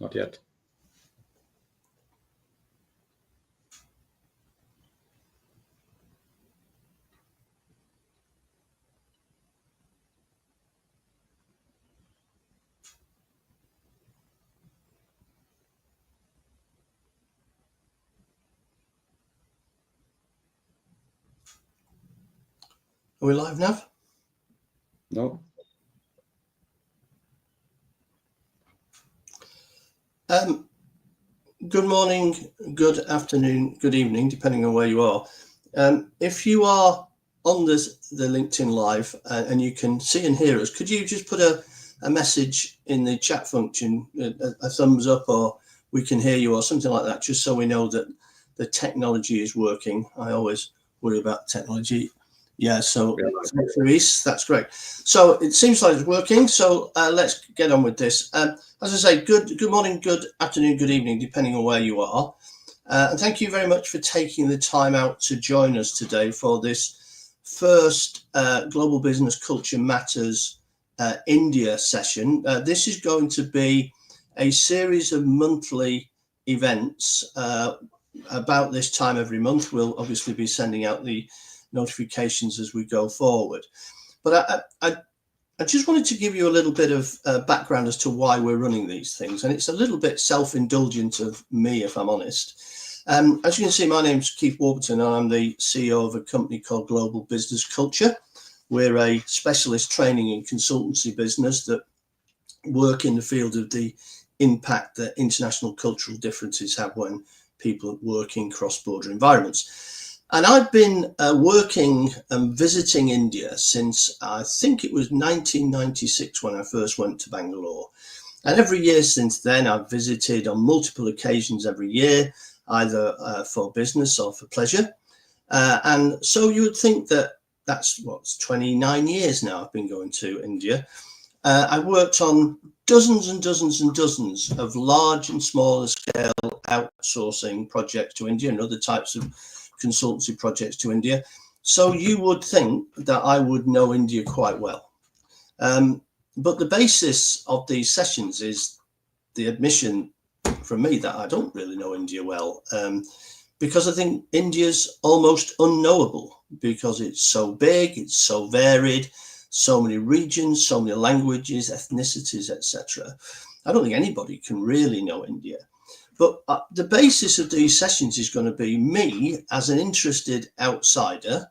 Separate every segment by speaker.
Speaker 1: Not yet.
Speaker 2: Are we live now?
Speaker 1: No.
Speaker 2: Good morning, good afternoon, good evening, depending on where you are. If you are on the LinkedIn Live and you can see and hear us, could you just put a message in the chat function, a thumbs up, or we can hear you, or something like that, just so we know that the technology is working. I always worry about technology. Yeah, so Luis, that's great. So it seems like it's working. So let's get on with this. As I say, good morning, good afternoon, good evening, depending on where you are. And thank you very much for taking the time out to join us today for this first Global Business Culture Matters India session. This is going to be a series of monthly events about this time every month. We'll obviously be sending out the notifications as we go forward. But I just wanted to give you a little bit of background as to why we're running these things. And it's a little bit self-indulgent of me, if I'm honest. As you can see, my name's Keith Warburton, and I'm the CEO of a company called Global Business Culture. We're a specialist training and consultancy business that work in the field of the impact that international cultural differences have when people work in cross-border environments. And I've been working and visiting India since I think it was 1996 when I first went to Bangalore. And every year since then, I've visited on multiple occasions every year, either for business or for pleasure. And so you would think that that's 29 years now I've been going to India. I've worked on dozens and dozens and dozens of large and smaller scale outsourcing projects to India and other types of consultancy projects to India. So you would think that I would know India quite well. But the basis of these sessions is the admission from me that I don't really know India well, because I think India's almost unknowable because it's so big, it's so varied, so many regions, so many languages, ethnicities, etc. I don't think anybody can really know India. But the basis of these sessions is going to be me as an interested outsider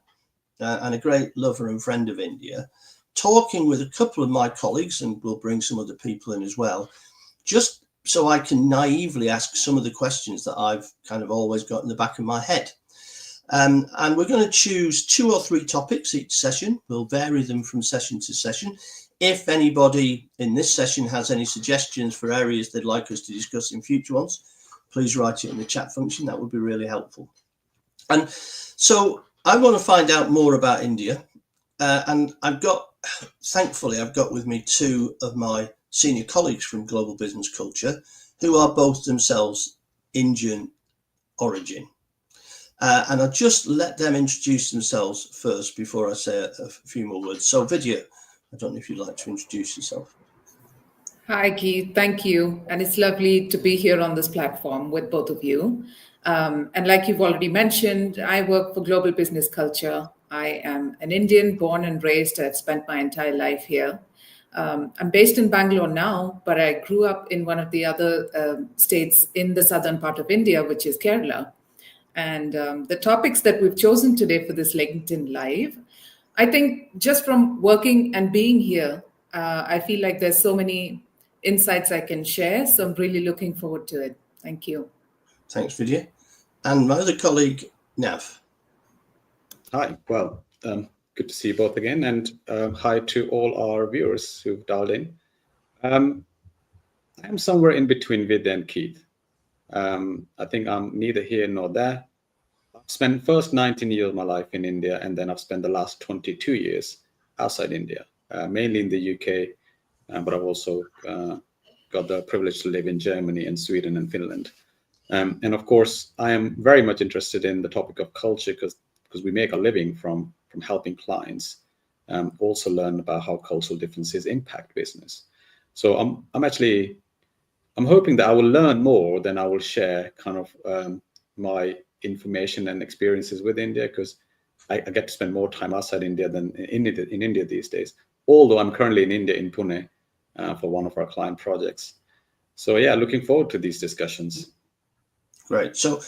Speaker 2: and a great lover and friend of India, talking with a couple of my colleagues, and we'll bring some other people in as well, just so I can naively ask some of the questions that I've kind of always got in the back of my head. And we're going to choose 2 or 3 topics each session. We'll vary them from session to session. If anybody in this session has any suggestions for areas they'd like us to discuss in future ones, please write it in the chat function. That would be really helpful. And so I want to find out more about India. And thankfully, I've got with me 2 of my senior colleagues from Global Business Culture, who are both themselves Indian origin. And I'll just let them introduce themselves first before I say a few more words. So Vidya, I don't know if you'd like to introduce yourself.
Speaker 3: Hi, Keith. Thank you. And it's lovely to be here on this platform with both of you. And like you've already mentioned, I work for Global Business Culture. I am an Indian, born and raised. I've spent my entire life here. I'm based in Bangalore now, but I grew up in one of the other states in the southern part of India, which is Kerala. And the topics that we've chosen today for this LinkedIn Live, I think just from working and being here, I feel like there's so many insights I can share. So I'm really looking forward to it. Thank you.
Speaker 2: Thanks, Vidya. And my other colleague, Nav.
Speaker 1: Hi. Well, good to see you both again. And hi to all our viewers who've dialed in. I'm somewhere in between Vidya and Keith. I think I'm neither here nor there. I've spent first 19 years of my life in India, and then I've spent the last 22 years outside India, mainly in the UK, but I've also got the privilege to live in Germany and Sweden and Finland. And of course, I am very much interested in the topic of culture because we make a living from helping clients also learn about how cultural differences impact business. So I'm actually I'm hoping that I will learn more than I will share kind of my information and experiences with India, because I get to spend more time outside India than in India these days. Although I'm currently in India, in Pune, for one of our client projects. So yeah, looking forward to these discussions.
Speaker 2: Great. So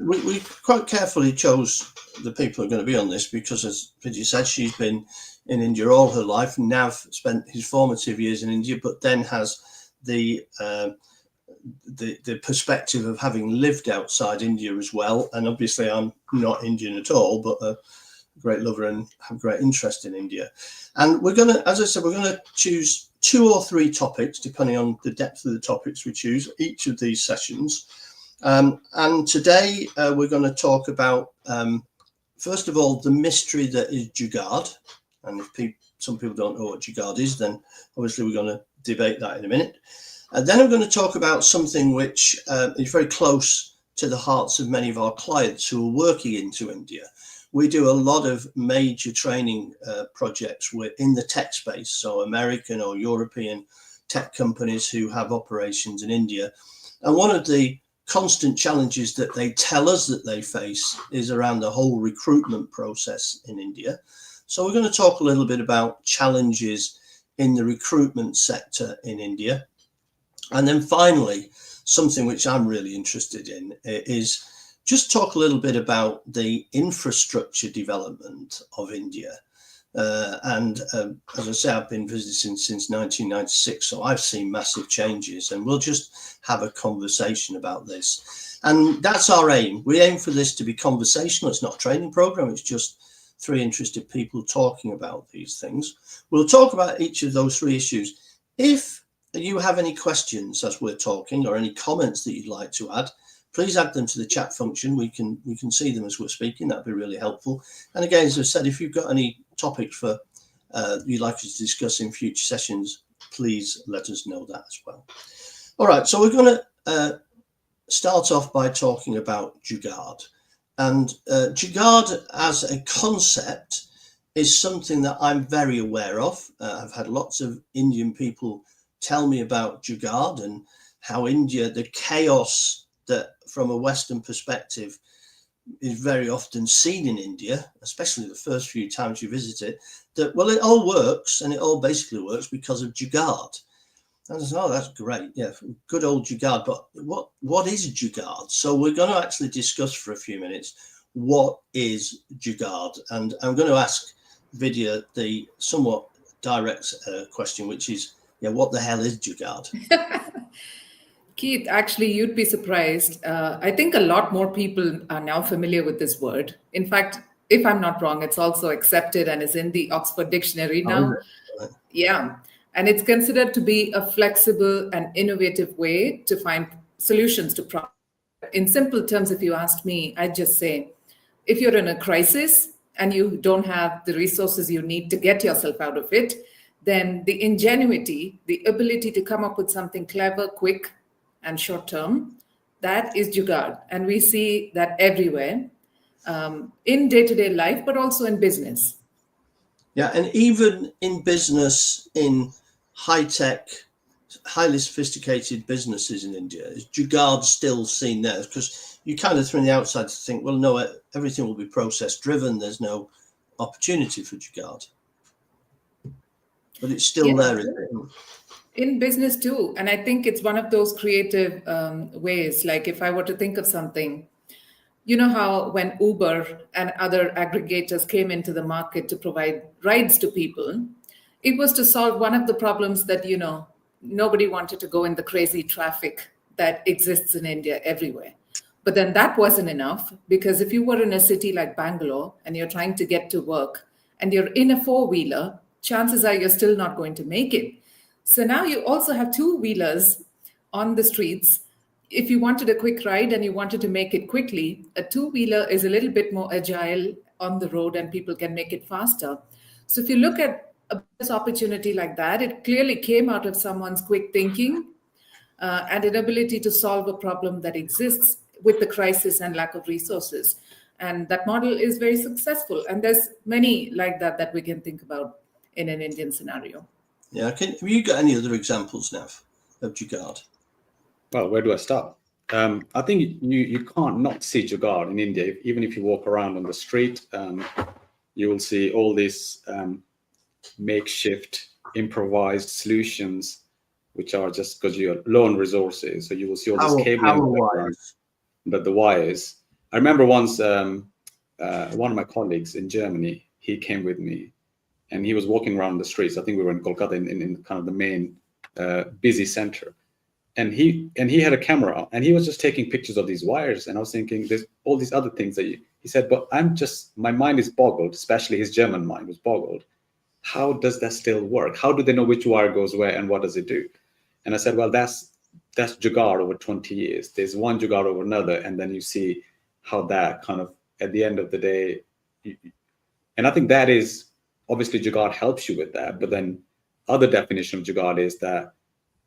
Speaker 2: we quite carefully chose the people who are going to be on this because, as Pidgey said, she's been in India all her life, and Nav spent his formative years in India, but then has the perspective of having lived outside India as well. And obviously I'm not Indian at all, but a great lover and have great interest in India. And we're going to, as I said, we're going to choose 2 or 3 topics, depending on the depth of the topics we choose, each of these sessions. And today we're going to talk about, first of all, the mystery that is Jugaad. And if some people don't know what Jugaad is, then obviously we're going to debate that in a minute. And then I'm going to talk about something which is very close to the hearts of many of our clients who are working into India. We do a lot of major training projects in the tech space, so American or European tech companies who have operations in India. And one of the constant challenges that they tell us that they face is around the whole recruitment process in India. So we're going to talk a little bit about challenges in the recruitment sector in India. And then finally, something which I'm really interested in is just talk a little bit about the infrastructure development of India. As I say, I've been visiting since 1996, so I've seen massive changes, and we'll just have a conversation about this. And that's our aim. We aim for this to be conversational. It's not a training program. It's just 3 interested people talking about these things. We'll talk about each of those 3 issues. If you have any questions as we're talking, or any comments that you'd like to add, please add them to the chat function. We can see them as we're speaking. That'd be really helpful. And again, as I said, if you've got any topics for you'd like us to discuss in future sessions, please let us know that as well. All right, so we're going to start off by talking about Jugaad. And Jugaad as a concept is something that I'm very aware of. I've had lots of Indian people tell me about Jugaad and how India, the chaos that from a Western perspective is very often seen in India, especially the first few times you visit it, that, well, it all works, and it all basically works because of Jugaad. And I said, oh, that's great. Yeah, good old Jugaad. But what is Jugaad? So we're going to actually discuss for a few minutes what is Jugaad. And I'm going to ask Vidya the somewhat direct question, which is, yeah, what the hell is Jugaad?
Speaker 3: Keith, actually, you'd be surprised. I think a lot more people are now familiar with this word. In fact, if I'm not wrong, it's also accepted and is in the Oxford Dictionary now.
Speaker 2: Right.
Speaker 3: Yeah. And it's considered to be a flexible and innovative way to find solutions to problems. In simple terms, if you asked me, I'd just say, if you're in a crisis and you don't have the resources you need to get yourself out of it, then the ingenuity, the ability to come up with something clever, quick, and short term, that is Jugaad. And we see that everywhere in day-to-day life, but also in business.
Speaker 2: Yeah, and even in business, in high-tech, highly sophisticated businesses in India, is Jugaad still seen there? Because you kind of from the outside to think, well, no, everything will be process-driven. There's no opportunity for Jugaad. But it's still there, isn't it?
Speaker 3: In business too. And I think it's one of those creative ways. Like if I were to think of something, you know how when Uber and other aggregators came into the market to provide rides to people, it was to solve one of the problems that, you know, nobody wanted to go in the crazy traffic that exists in India everywhere. But then that wasn't enough, because if you were in a city like Bangalore and you're trying to get to work and you're in a 4-wheeler, chances are you're still not going to make it. So now you also have 2-wheelers on the streets. If you wanted a quick ride and you wanted to make it quickly, a 2-wheeler is a little bit more agile on the road and people can make it faster. So if you look at a business opportunity like that, it clearly came out of someone's quick thinking and an ability to solve a problem that exists with the crisis and lack of resources. And that model is very successful. And there's many like that we can think about in an Indian scenario.
Speaker 2: Yeah, have you got any other examples, Nav, of Jugaad?
Speaker 1: Well, where do I start? I think you can't not see Jugaad in India. Even if you walk around on the street, you will see all these makeshift, improvised solutions, which are just because you're low on resources. So you will see all this cabling,
Speaker 2: Power wires.
Speaker 1: but the wires. I remember once one of my colleagues in Germany, he came with me, and he was walking around the streets. I think we were in Kolkata, in kind of the main busy center. And he had a camera, and he was just taking pictures of these wires. And I was thinking, there's all these other things that he said, but my mind is boggled, especially his German mind was boggled. How does that still work? How do they know which wire goes where and what does it do? And I said, well, that's Jugaad over 20 years. There's one Jugaad over another, and then you see how that kind of, at the end of the day, and I think that is, obviously Jugaad helps you with that, but then other definition of Jugaad is that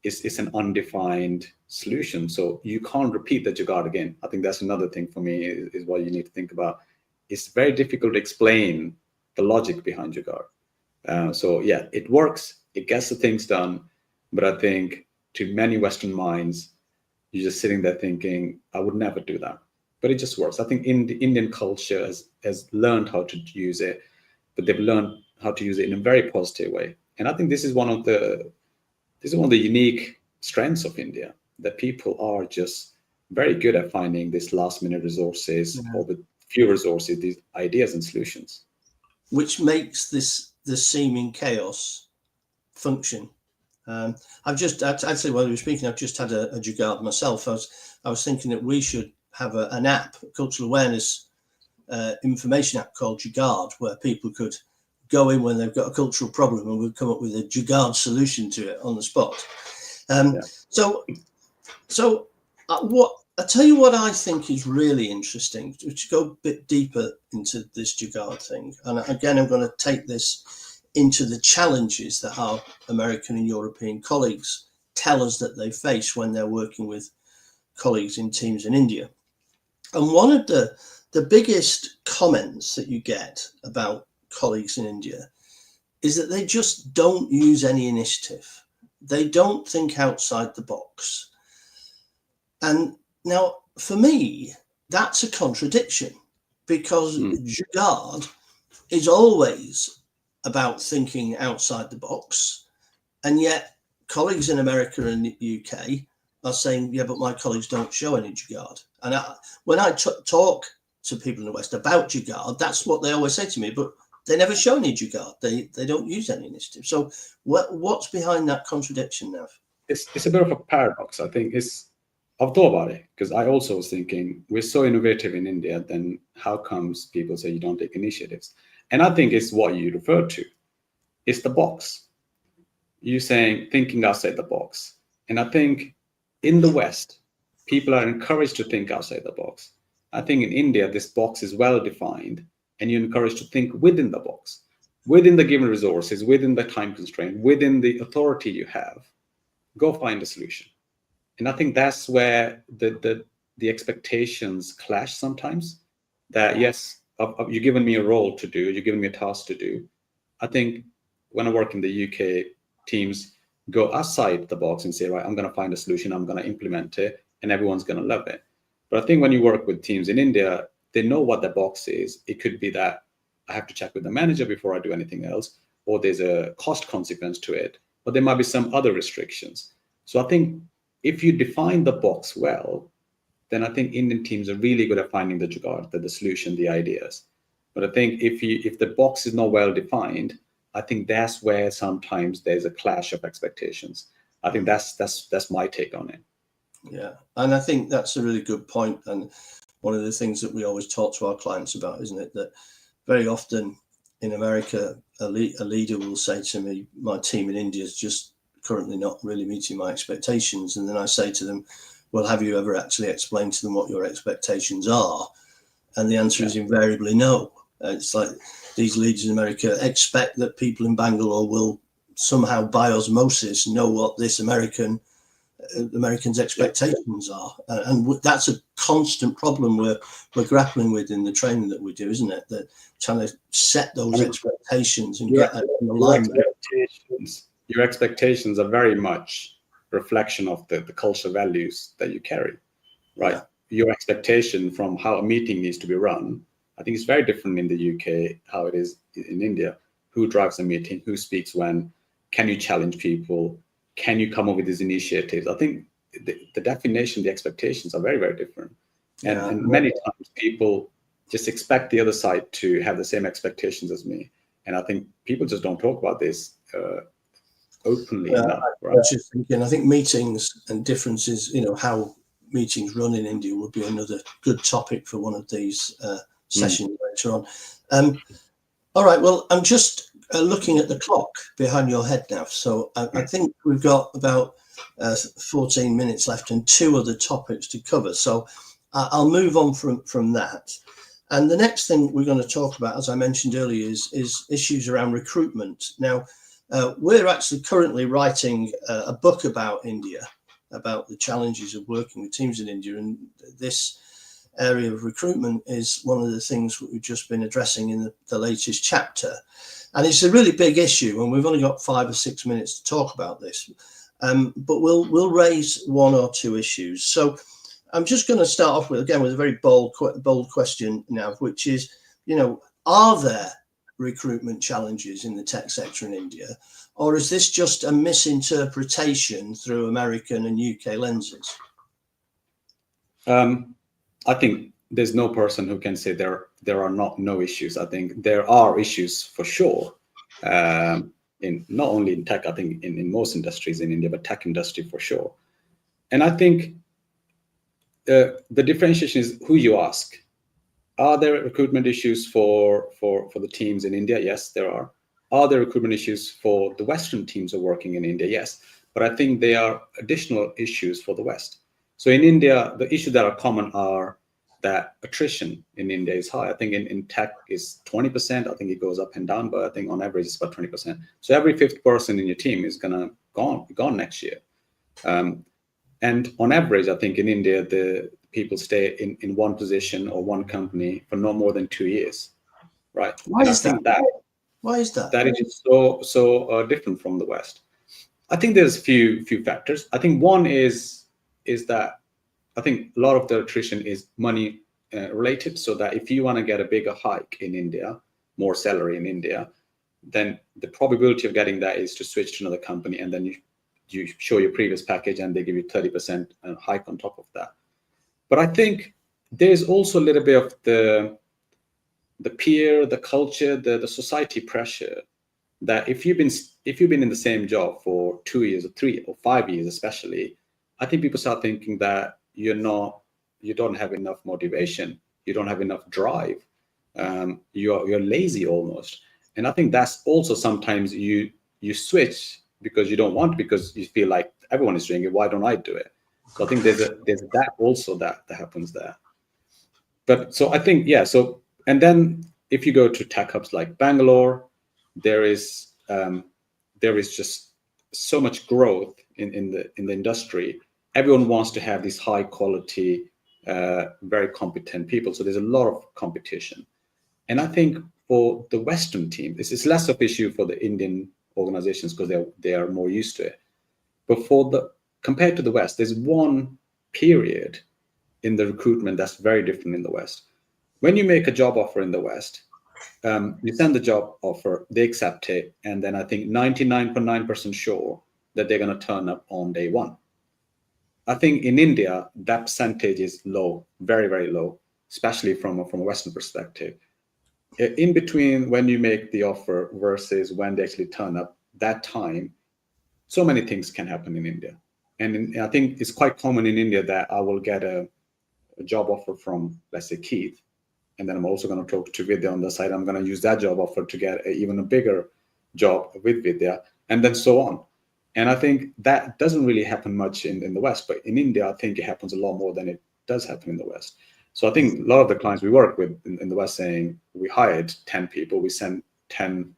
Speaker 1: it's an undefined solution. So you can't repeat the Jugaad again. I think that's another thing for me is what you need to think about. It's very difficult to explain the logic behind Jugaad. So yeah, it works, it gets the things done, but I think to many Western minds, you're just sitting there thinking, I would never do that. But it just works. I think in the Indian culture has learned how to use it, but they've learned how to use it in a very positive way. And I think this is one of the unique strengths of India, that people are just very good at finding these last minute resources, or with few resources, these ideas and solutions.
Speaker 2: Which makes the seeming chaos function. I've just actually, while you were speaking, I've just had a Jugaad myself. I was thinking that we should have an app, a cultural awareness information app called Jugaad, where people could go in when they've got a cultural problem, and we'll come up with a Jugaad solution to it on the spot. So what I tell you, what I think is really interesting, to go a bit deeper into this Jugaad thing, and again, I'm going to take this into the challenges that our American and European colleagues tell us that they face when they're working with colleagues in teams in India. And one of the biggest comments that you get about colleagues in India is that they just don't use any initiative. They don't think outside the box. And now, for me, that's a contradiction, because Jugaad is always about thinking outside the box, and yet colleagues in America and the UK are saying, yeah, but my colleagues don't show any Jugaad. And when I talk to people in the West about Jugaad, that's what they always say to me, but they never show any Jugaad. They don't use any initiative. So what's behind that contradiction, Nav?
Speaker 1: It's a bit of a paradox. I think I've thought about it, because I also was thinking, we're so innovative in India, then how comes people say you don't take initiatives? And I think it's what you referred to. It's the box. You're saying thinking outside the box. And I think in the West, people are encouraged to think outside the box. I think in India, this box is well defined, and you're encouraged to think within the box, within the given resources, within the time constraint, within the authority you have. Go find a solution. And I think that's where the expectations clash sometimes. That yes, you've given me a role to do, you've given me a task to do. I think when I work in the UK, teams go outside the box and say, right, I'm going to find a solution, I'm going to implement it, and everyone's going to love it. But I think when you work with teams in India, they know what the box is. It could be that I have to check with the manager before I do anything else, or there's a cost consequence to it, or there might be some other restrictions. So I think if you define the box well, then I think Indian teams are really good at finding the Jugaad, the solution, the ideas. But I think if the box is not well defined, I think that's where sometimes there's a clash of expectations. I think that's my take on it.
Speaker 2: Yeah, and I think that's a really good point. And one of the things that we always talk to our clients about, isn't it, that very often in America, a leader will say to me, my team in India is just currently not really meeting my expectations. And then I say to them, well, have you ever actually explained to them what your expectations are? And the answer is invariably no. It's like these leaders in America expect that people in Bangalore will somehow by osmosis know what this Americans' expectations are. And that's a constant problem we're grappling with in the training that we do, isn't it? That trying to set those expectations and get that in alignment.
Speaker 1: Your expectations are very much reflection of the cultural values that you carry, right?
Speaker 2: Yeah.
Speaker 1: Your expectation from how a meeting needs to be run, I think it's very different in the UK, how it is in India. Who drives a meeting? Who speaks when? Can you challenge people? Can you come up with these initiatives? I think the definition, the expectations are very, very different. And many times people just expect the other side to have the same expectations as me. And I think people just don't talk about this openly enough. Right?
Speaker 2: I was just thinking, I think meetings and differences, how meetings run in India would be another good topic for one of these sessions later on. All right, well, I'm just looking at the clock behind your head now. So I think we've got about 14 minutes left and 2 other topics to cover. So I'll move on from that. And the next thing we're going to talk about, as I mentioned earlier, is issues around recruitment. Now, we're actually currently writing a book about India, about the challenges of working with teams in India. And this area of recruitment is one of the things that we've just been addressing in the latest chapter. And it's a really big issue, and we've only got 5 or 6 minutes to talk about this. But we'll raise 1 or 2 issues. So I'm just going to start off with a very bold question now, which is, are there recruitment challenges in the tech sector in India, or is this just a misinterpretation through American and UK lenses?
Speaker 1: I think there's no person who can say there are no issues. I think there are issues for sure. In not only in tech, I think in most industries in India, but tech industry for sure. And I think the differentiation is who you ask. Are there recruitment issues for the teams in India? Yes, there are. Are there recruitment issues for the Western teams who are working in India? Yes. But I think there are additional issues for the West. So in India, the issues that are common are that attrition in India is high. I think in tech is 20%. I think it goes up and down, but I think on average it's about 20%. So every 5th person in your team is gonna be gone next year. And on average, I think in India, the people stay in one position or one company for no more than 2 years, right?
Speaker 2: Why is that? Why is that?
Speaker 1: That is so different from the West. I think there's few factors. I think one is that I think a lot of the attrition is money related. So that if you want to get a bigger hike in India, more salary in India, then the probability of getting that is to switch to another company, and then you show your previous package and they give you 30% hike on top of that. But I think there's also a little bit of the peer, the culture, the society pressure that if you've been in the same job for 2 years or 3 or 5 years, especially, I think people start thinking that you don't have enough motivation, you don't have enough drive, you're lazy almost. And I think that's also sometimes you switch because you don't want, because you feel like everyone is doing it, why don't I do it? So I think there's that also that happens there. But so I think, yeah, so, and then if you go to tech hubs like Bangalore, there is just so much growth in the industry. Everyone wants to have these high quality, very competent people. So there's a lot of competition. And I think for the Western team, it's less of an issue for the Indian organizations because they are more used to it. But compared to the West, there's one period in the recruitment that's very different in the West. When you make a job offer in the West, you send the job offer, they accept it, and then I think 99.9% sure that they're going to turn up on day one. I think in India, that percentage is low, very, very low, especially from a Western perspective. In between when you make the offer versus when they actually turn up, that time, so many things can happen in India. And I think it's quite common in India that I will get a job offer from, let's say, Keith, and then I'm also going to talk to Vidya on the side. I'm going to use that job offer to get even a bigger job with Vidya, and then so on. And I think that doesn't really happen much in the West, but in India, I think it happens a lot more than it does happen in the West. So I think a lot of the clients we work with in the West saying, we hired 10 people, we sent 10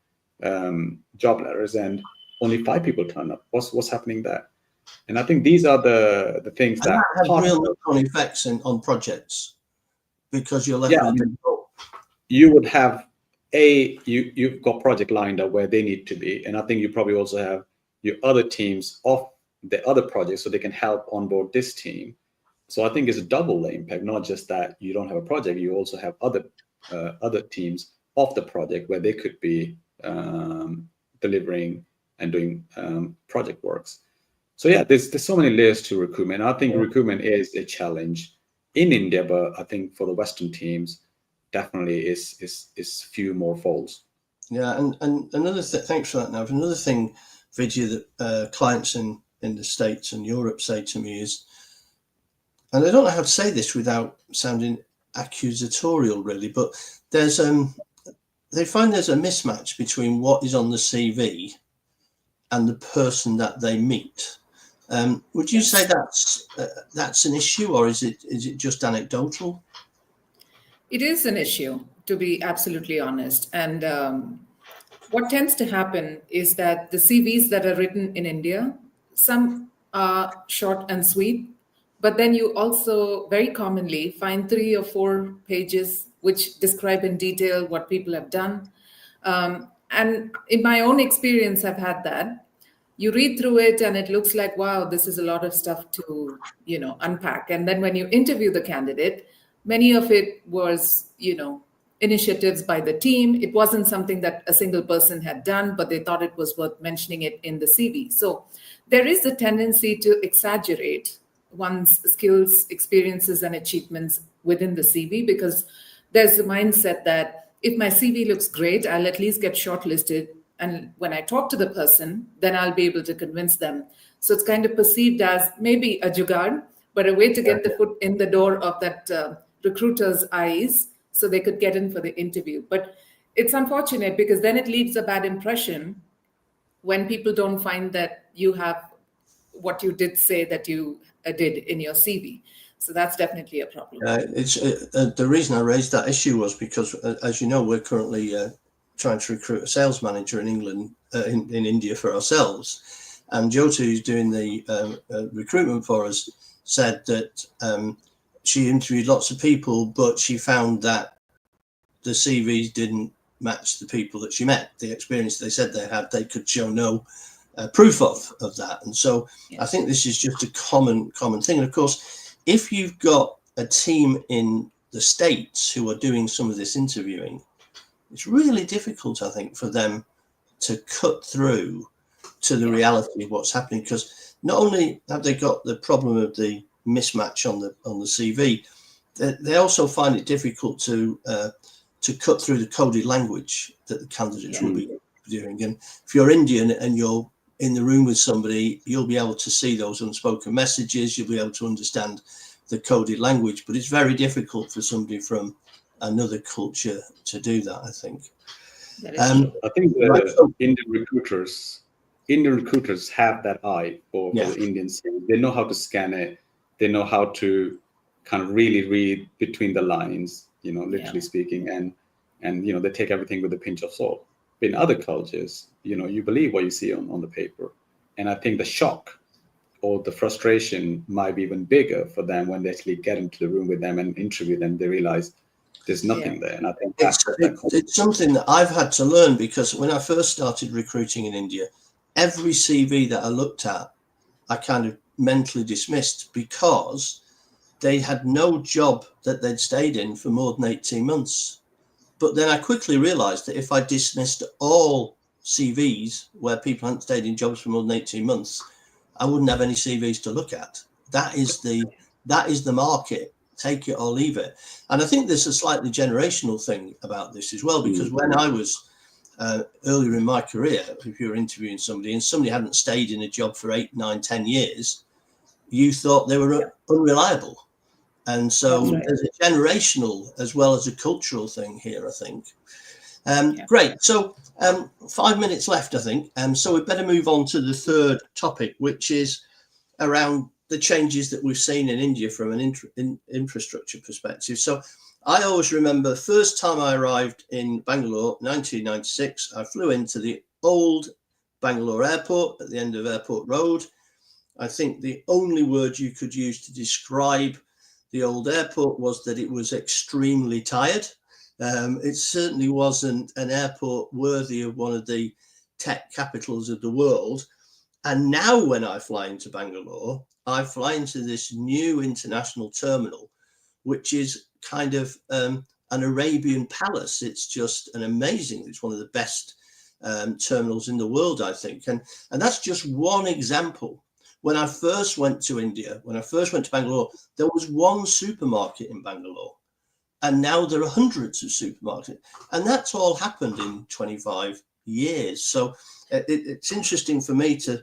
Speaker 1: job letters, and only 5 people turn up. What's happening there? And I think these are the things that
Speaker 2: have real knock-on effects on projects, because you're left with control.
Speaker 1: You would have you've got project lined up where they need to be, and I think you probably also have your other teams off the other projects so they can help onboard this team. So I think it's a double impact, not just that you don't have a project, you also have other teams of the project where they could be delivering and doing project works. So yeah, there's so many layers to recruitment. I think recruitment is a challenge in India, but I think for the Western teams, definitely is few more folds.
Speaker 2: Yeah, and another thanks for that, Nav. Another thing, Vidya, that clients in the States and Europe say to me is, and I don't know how to say this without sounding accusatorial, really, but there's they find there's a mismatch between what is on the CV and the person that they meet. Would you say that's an issue, or is it just anecdotal?
Speaker 3: It is an issue, to be absolutely honest. And what tends to happen is that the CVs that are written in India, some are short and sweet, but then you also very commonly find 3 or 4 pages which describe in detail what people have done. And in my own experience, I've had that. You read through it and it looks like, wow, this is a lot of stuff to, unpack. And then when you interview the candidate, many of it was, initiatives by the team. It wasn't something that a single person had done, but they thought it was worth mentioning it in the CV. So there is a tendency to exaggerate one's skills, experiences, and achievements within the CV, because there's a mindset that if my CV looks great, I'll at least get shortlisted. And when I talk to the person, then I'll be able to convince them. So it's kind of perceived as maybe a jugaad, but a way to get the foot in the door of that recruiter's eyes so they could get in for the interview. But it's unfortunate because then it leaves a bad impression when people don't find that you have what you did say that you did in your CV. So that's definitely a problem.
Speaker 2: It's the reason I raised that issue was because, as you know, we're currently trying to recruit a sales manager in England, in India for ourselves. And Jyoti, who's doing the recruitment for us, said that she interviewed lots of people, but she found that the CVs didn't match the people that she met. The experience they said they had, they could show no proof of that. And so yes. I think this is just a common thing. And of course, if you've got a team in the States who are doing some of this interviewing, it's really difficult, I think, for them to cut through to the reality of what's happening, because not only have they got the problem of the mismatch on the CV, they also find it difficult to cut through the coded language that the candidates will be doing. And if you're Indian and you're in the room with somebody, you'll be able to see those unspoken messages, you'll be able to understand the coded language, but it's very difficult for somebody from another culture to do that, I think.
Speaker 1: I think the Indian recruiters have that eye for the Indians. They know how to scan it. They know how to kind of really read between the lines, literally speaking, and they take everything with a pinch of salt. But in other cultures, you believe what you see on the paper. And I think the shock or the frustration might be even bigger for them when they actually get into the room with them and interview them. They realize there's nothing there. And I think
Speaker 2: it's something that I've had to learn, because when I first started recruiting in India, every CV that I looked at, I kind of mentally dismissed because they had no job that they'd stayed in for more than 18 months. But then I quickly realized that if I dismissed all CVs where people hadn't stayed in jobs for more than 18 months, I wouldn't have any CVs to look at. That is the market. Take it or leave it. And I think there's a slightly generational thing about this as well, because when I was earlier in my career, if you were interviewing somebody and somebody hadn't stayed in a job for 8, 9, 10 years, you thought they were unreliable. And so there's a generational as well as a cultural thing here, I think. Great. So 5 minutes left, I think. So we'd better move on to the third topic, which is around the changes that we've seen in India from an infrastructure perspective. So I always remember the first time I arrived in Bangalore, 1996, I flew into the old Bangalore airport at the end of Airport Road. I think the only word you could use to describe the old airport was that it was extremely tired. It certainly wasn't an airport worthy of one of the tech capitals of the world. And now when I fly into Bangalore, I fly into this new international terminal, which is kind of an Arabian palace. It's just an amazing, it's one of the best terminals in the world, I think. And that's just one example. When I first went to India, when I first went to Bangalore, there was one supermarket in Bangalore. And now there are hundreds of supermarkets. And that's all happened in 25 years. So it's interesting for me to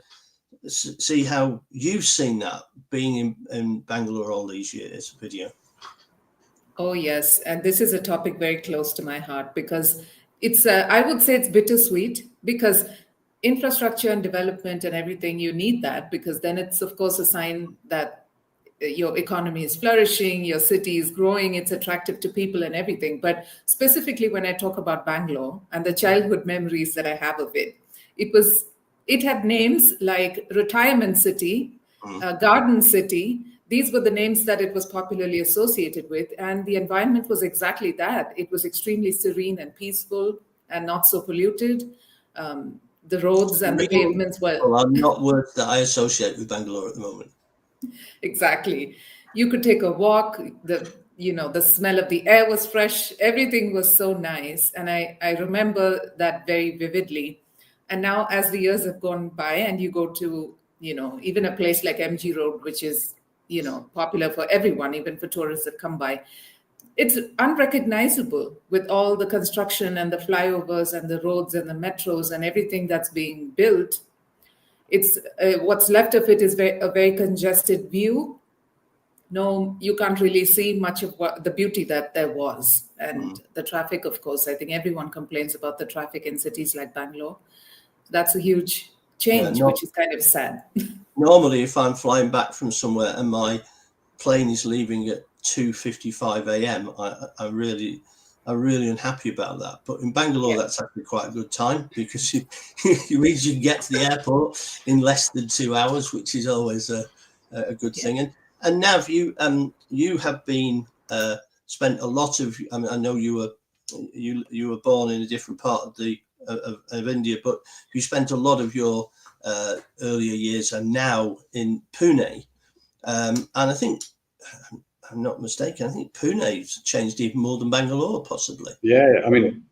Speaker 2: see how you've seen that being in Bangalore all these years, Vidya.
Speaker 3: Oh, yes. And this is a topic very close to my heart because it's, I would say it's bittersweet because infrastructure and development and everything, you need that because then it's, of course, a sign that your economy is flourishing, your city is growing, it's attractive to people and everything. But specifically when I talk about Bangalore and the childhood memories that I have of it, it had names like Retirement City, Garden City. These were the names that it was popularly associated with. And the environment was exactly that. It was extremely serene and peaceful and not so polluted. The roads and the pavements were...
Speaker 2: Well, I'm not words that I associate with Bangalore at the moment.
Speaker 3: Exactly. You could take a walk. The smell of the air was fresh. Everything was so nice. And I remember that very vividly. And now as the years have gone by and you go to, even a place like MG Road, which is, popular for everyone, even for tourists that come by, it's unrecognizable with all the construction and the flyovers and the roads and the metros and everything that's being built. It's what's left of it is a very congested view. No, you can't really see much of the beauty that there was. And the traffic, of course, I think everyone complains about the traffic in cities like Bangalore. That's a huge change, which is kind of sad.
Speaker 2: Normally, if I'm flying back from somewhere and my plane is leaving at 2:55 a.m., I'm really unhappy about that. But in Bangalore, that's actually quite a good time because you can get to the airport in less than 2 hours, which is always a good thing. And Nav, you have been spent a lot of. I mean, I know you were born in a different part of India, but you spent a lot of your earlier years and now in Pune, and I think. I'm not mistaken. I think Pune's changed even more than Bangalore, possibly.
Speaker 1: Yeah, I mean,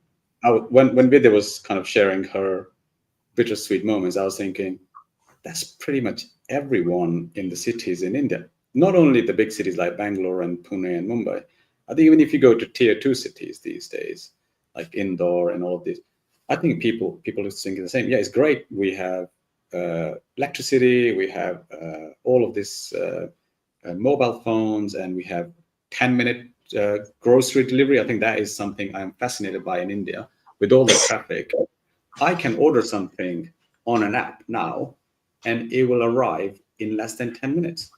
Speaker 1: when Vidya was kind of sharing her bittersweet moments, I was thinking that's pretty much everyone in the cities in India. Not only the big cities like Bangalore and Pune and Mumbai. I think even if you go to tier 2 cities these days, like Indore and all of this, I think people are thinking the same. Yeah, it's great. We have electricity. We have all of this. Mobile phones, and we have 10-minute grocery delivery. I think that is something I'm fascinated by in India. With all the traffic, I can order something on an app now, and it will arrive in less than 10 minutes.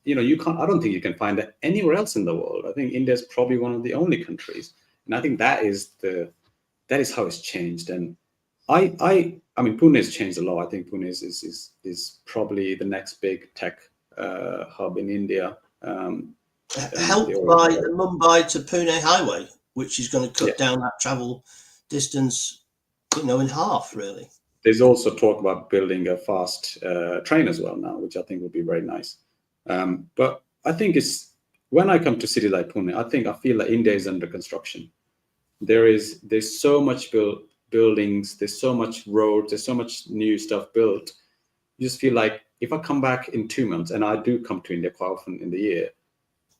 Speaker 1: You can't. I don't think you can find that anywhere else in the world. I think India is probably one of the only countries, and I think that is how it's changed. And I mean, Pune has changed a lot. I think Pune is probably the next big tech hub in India.
Speaker 2: Helped by the Mumbai to Pune highway, which is going to cut down that travel distance, in half, really.
Speaker 1: There's also talk about building a fast train as well now, which I think would be very nice. But I think when I come to cities like Pune, I feel that India is under construction. There's so much buildings, there's so much roads, there's so much new stuff built. You just feel like if I come back in 2 months, and I do come to India quite often in the year,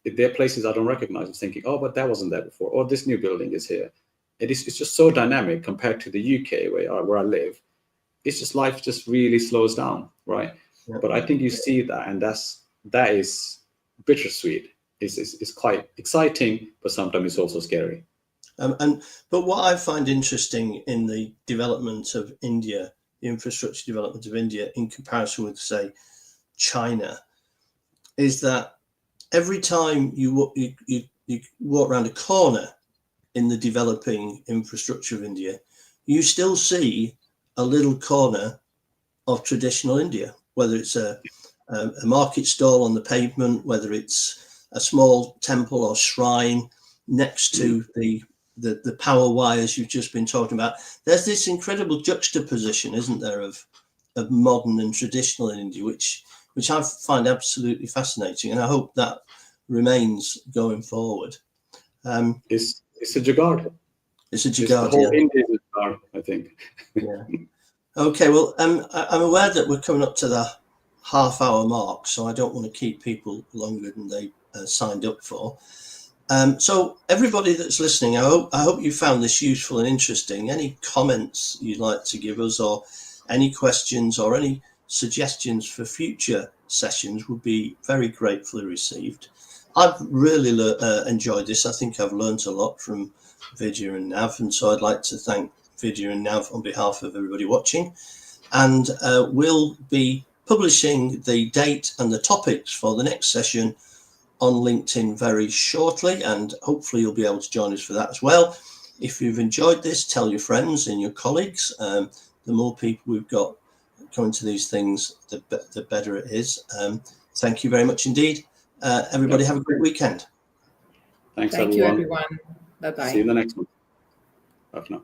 Speaker 1: if there are places I don't recognize, I'm thinking, oh, but that wasn't there before, or this new building is here. It's just so dynamic compared to the UK where I live. It's just life just really slows down, right? Yeah. But I think you see that, and that is bittersweet. It's quite exciting, but sometimes it's also scary.
Speaker 2: But what I find interesting in the development of India, the infrastructure development of India in comparison with, say, China, is that every time you walk around a corner in the developing infrastructure of India, you still see a little corner of traditional India, whether it's a market stall on the pavement, whether it's a small temple or shrine next to the power wires you've just been talking about. There's this incredible juxtaposition, isn't there, of of modern and traditional in India, which I find absolutely fascinating, and I hope that remains going forward.
Speaker 1: It's a Jugaad.
Speaker 2: It's a
Speaker 1: The
Speaker 2: Jugaad,
Speaker 1: whole
Speaker 2: yeah.
Speaker 1: India is a Jugaad, I think.
Speaker 2: Yeah. Okay, well, I'm aware that we're coming up to the half-hour mark, so I don't want to keep people longer than they signed up for. So everybody that's listening, I hope you found this useful and interesting. Any comments you'd like to give us, or any questions or any suggestions for future sessions would be very gratefully received. I've really enjoyed this. I think I've learned a lot from Vidya and Nav, and so I'd like to thank Vidya and Nav on behalf of everybody watching. And we'll be publishing the date and the topics for the next session on LinkedIn very shortly, and hopefully you'll be able to join us for that as well. If you've enjoyed this, tell your friends and your colleagues. The more people we've got coming to these things, the better it is. Thank you very much indeed. Everybody have a great weekend.
Speaker 1: Thanks,
Speaker 3: Thank
Speaker 1: everyone.
Speaker 3: you, everyone. Bye-bye.
Speaker 1: See you in the next one. Bye for now.